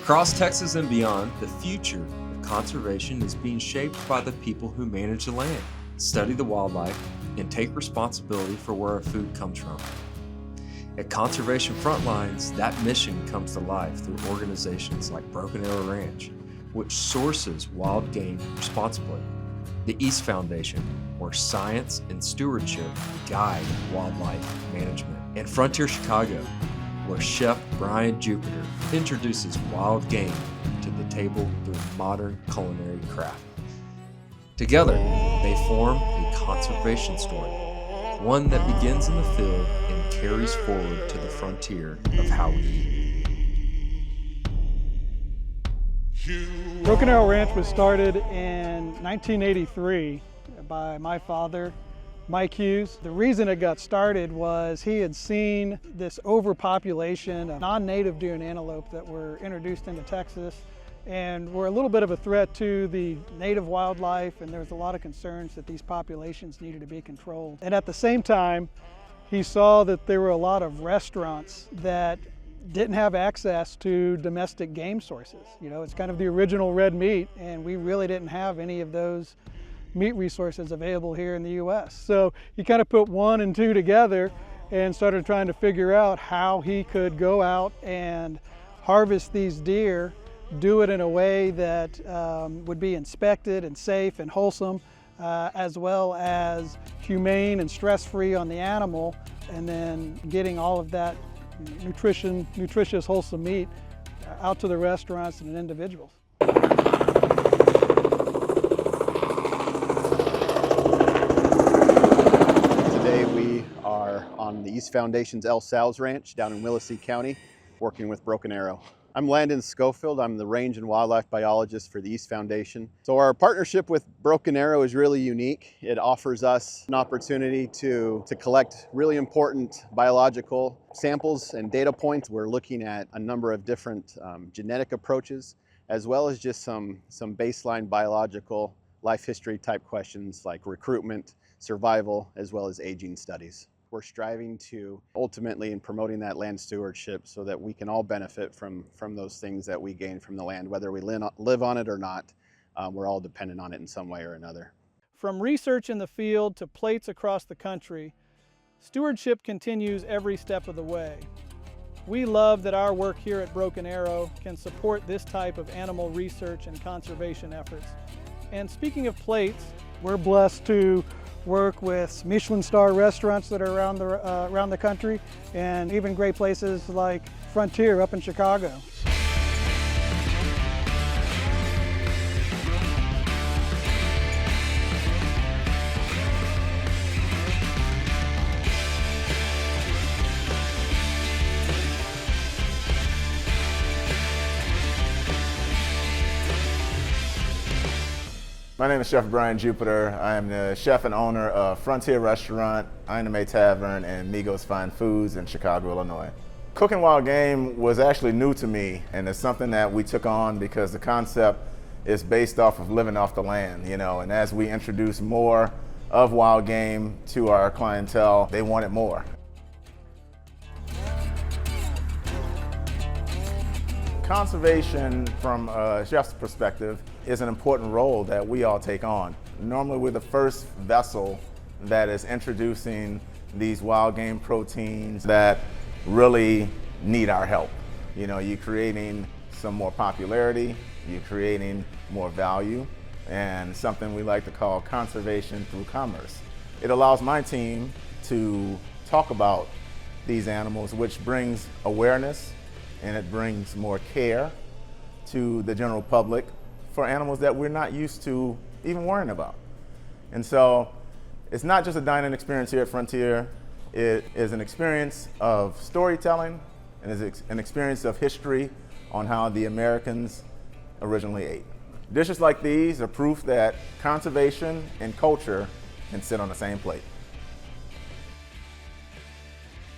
Across Texas and beyond, the future of conservation is being shaped by the people who manage the land, study the wildlife, and take responsibility for where our food comes from. At Conservation Frontlines, that mission comes to life through organizations like Broken Arrow Ranch, which sources wild game responsibly, the East Foundation, where science and stewardship guide wildlife management, and Frontier Chicago, where Chef Brian Jupiter introduces wild game to the table through modern culinary craft. Together, they form a conservation story, one that begins in the field and carries forward to the frontier of how we eat. Broken Arrow Ranch was started in 1983 by my father, Mike Hughes. The reason it got started was he had seen this overpopulation of non-native deer and antelope that were introduced into Texas and were a little bit of a threat to the native wildlife, and there was a lot of concerns that these populations needed to be controlled. And at the same time, he saw that there were a lot of restaurants that didn't have access to domestic game sources. You know, it's kind of the original red meat, and we really didn't have any of those meat resources available here in the US. So he kind of put one and two together and started trying to figure out how he could go out and harvest these deer, do it in a way that would be inspected and safe and wholesome, as well as humane and stress-free on the animal, and then getting all of that nutritious, wholesome meat out to the restaurants and individuals. Today we are on the East Foundation's El Sal's Ranch down in Willacy County, working with Broken Arrow. I'm Landon Schofield. I'm the range and wildlife biologist for the East Foundation. So our partnership with Broken Arrow is really unique. It offers us an opportunity to collect really important biological samples and data points. We're looking at a number of different genetic approaches, as well as just some baseline biological life history type questions like recruitment, survival, as well as aging studies. We're striving to ultimately in promoting that land stewardship so that we can all benefit from those things that we gain from the land, whether we live on it or not. We're all dependent on it in some way or another. From research in the field to plates across the country, stewardship continues every step of the way. We love that our work here at Broken Arrow can support this type of animal research and conservation efforts. And speaking of plates, we're blessed to work with Michelin star restaurants that are around the country, and even great places like Frontier up in Chicago. My name is Chef Brian Jupiter. I am the chef and owner of Frontier Restaurant, Anime Tavern, and Migos Fine Foods in Chicago, Illinois. Cooking wild game was actually new to me, and it's something that we took on because the concept is based off of living off the land, you know, and as we introduce more of wild game to our clientele, they wanted more. Conservation, from a chef's perspective, is an important role that we all take on. Normally we're the first vessel that is introducing these wild game proteins that really need our help. You know, you're creating some more popularity, you're creating more value, and something we like to call conservation through commerce. It allows my team to talk about these animals, which brings awareness and it brings more care to the general public for animals that we're not used to even worrying about. And so it's not just a dining experience here at Frontier, it is an experience of storytelling and is an experience of history on how the Americans originally ate. Dishes like these are proof that conservation and culture can sit on the same plate.